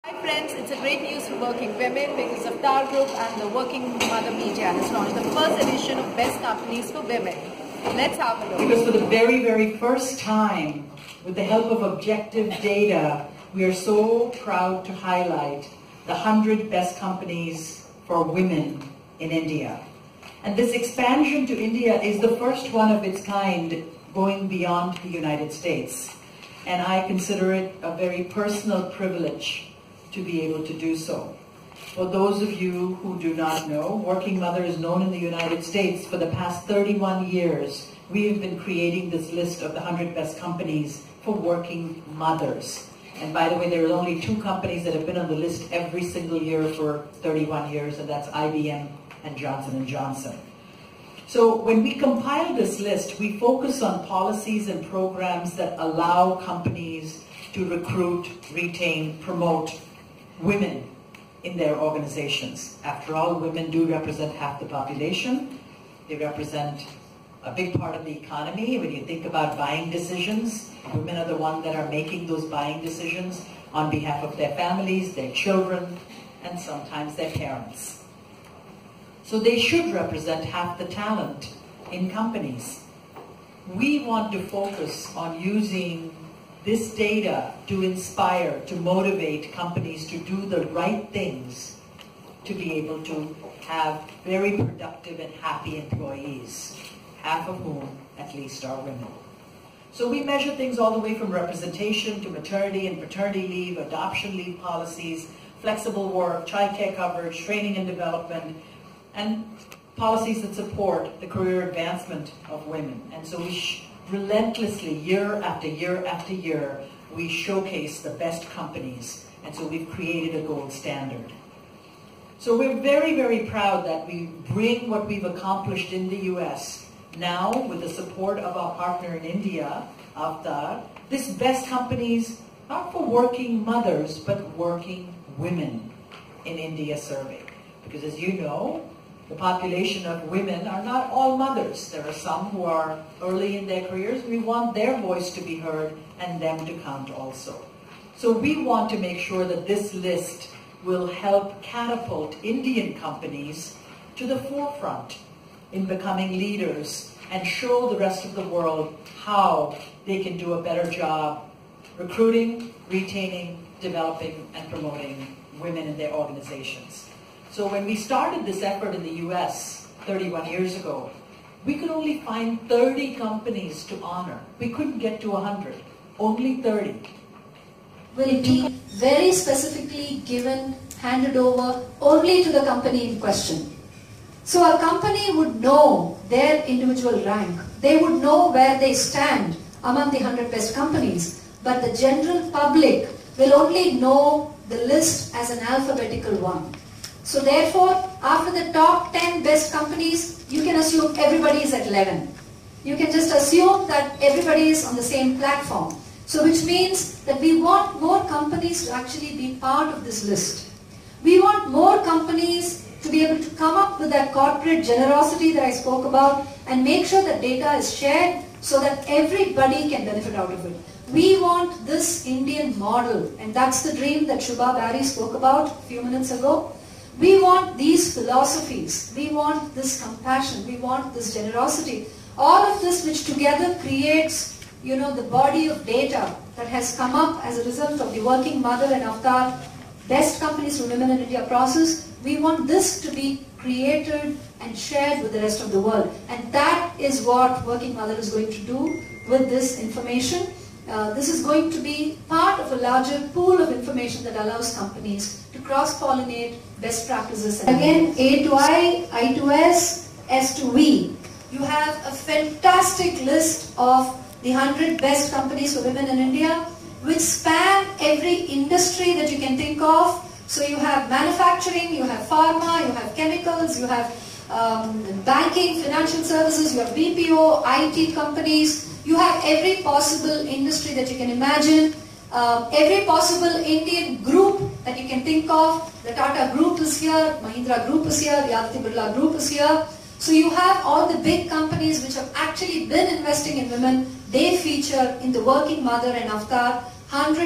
Hi friends, it's a great news for working women because Avatar Group and the Working Mother Media has launched the first edition of Best Companies for Women. Let's have a look. Because for the very first time, with the help of objective data, we are so proud to highlight the 100 best companies for women in India. And this expansion to India is the first one of its kind going beyond the United States. And I consider it a very personal privilege to be able to do so. For those of you who do not know, Working Mother is known in the United States. For the past 31 years, we have been creating this list of the 100 best companies for working mothers. And by the way, there are only 2 companies that have been on the list every single year for 31 years, and that's IBM and Johnson & Johnson. So when we compile this list, we focus on policies and programs that allow companies to recruit, retain, promote women in their organizations. After all, women do represent half the population. They represent a big part of the economy. When you think about buying decisions, women are the ones that are making those buying decisions on behalf of their families, their children, and sometimes their parents. So they should represent half the talent in companies. We want to focus on using this data to inspire, to motivate companies to do the right things to be able to have very productive and happy employees, half of whom at least are women. So we measure things all the way from representation to maternity and paternity leave, adoption leave policies, flexible work, childcare coverage, training and development, and policies that support the career advancement of women. And so we relentlessly, year after year after year, we showcase the best companies. And so we've created a gold standard. So we're very proud that we bring what we've accomplished in the US now with the support of our partner in India, Avatar. This best companies, not for working mothers, but working women in India survey. Because as you know, the population of women are not all mothers. There are some who are early in their careers. We want their voice to be heard and them to count also. So we want to make sure that this list will help catapult Indian companies to the forefront in becoming leaders and show the rest of the world how they can do a better job recruiting, retaining, developing, and promoting women in their organizations. So when we started this effort in the US 31 years ago, we could only find 30 companies to honor. We couldn't get to 100, only 30. Will be very specifically handed over only to the company in question. So a company would know their individual rank. They would know where they stand among the 100 best companies. But the general public will only know the list as an alphabetical one. So therefore, after the top 10 best companies, you can assume everybody is at 11. You can just assume that everybody is on the same platform. So which means that we want more companies to actually be part of this list. We want more companies to be able to come up with that corporate generosity that I spoke about and make sure that data is shared so that everybody can benefit out of it. We want this Indian model, and that's the dream that Shubha Barry spoke about a few minutes ago. We want these philosophies, we want this compassion, we want this generosity. All of this which together creates, the body of data that has come up as a result of the Working Mother and Avatar Best Companies for Women in India process. We want this to be created and shared with the rest of the world. And that is what Working Mother is going to do with this information. This is going to be part of a larger pool of information that allows companies to cross-pollinate best practices. Again, A to I to S, S to V. You have a fantastic list of the 100 best companies for women in India, which span every industry that you can think of. So you have manufacturing, you have pharma, you have chemicals, you have banking, financial services, you have BPO, IT companies. You have every possible industry that you can imagine, every possible Indian group that you can think of. The Tata Group is here, Mahindra Group is here, the Aditya Birla Group is here. So you have all the big companies which have actually been investing in women. They feature in the Working Mother and Avatar 100